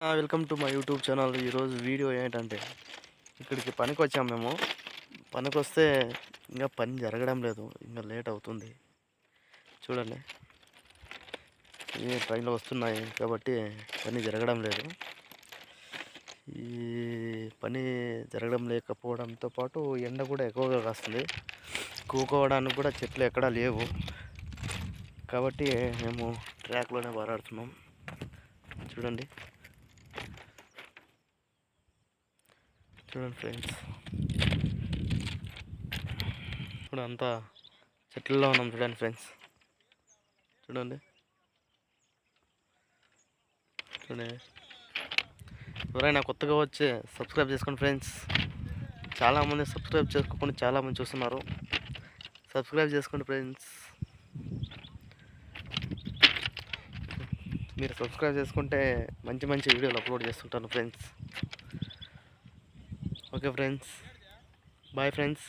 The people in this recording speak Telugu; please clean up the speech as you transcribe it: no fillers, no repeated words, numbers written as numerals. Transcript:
Welcome to my YouTube channel. ఈరోజు వీడియో ఏంటంటే ఇక్కడికి పనికి వచ్చాము మేము. పనికి వస్తే ఇంకా పని జరగడం లేదు, ఇంకా లేట్ అవుతుంది. చూడండి, ఈ ట్రైన్లో వస్తున్నాయి కాబట్టి పని జరగడం లేదు. ఈ పని జరగడం లేకపోవడంతో పాటు ఎండ కూడా ఎక్కువగా కాస్తుంది. కూకోవడానికి కూడా చెట్లు ఎక్కడా లేవు కాబట్టి మేము ట్రాక్లోనే పోరాడుతున్నాం. చూడండి ఫ్రెండ్స్, ఇప్పుడు అంతా చెట్లలో ఉన్నాం. చూడండి ఫ్రెండ్స్, చూడండి. ఎవరైనా కొత్తగా వచ్చి సబ్స్క్రైబ్ చేసుకోండి ఫ్రెండ్స్. చాలామంది సబ్స్క్రైబ్ చేసుకోకుండా చాలామంది చూస్తున్నారు. సబ్స్క్రైబ్ చేసుకోండి ఫ్రెండ్స్. మీరు సబ్స్క్రైబ్ చేసుకుంటే మంచి మంచి వీడియోలు అప్లోడ్ చేస్తుంటాను friends. Okay friends, bye friends.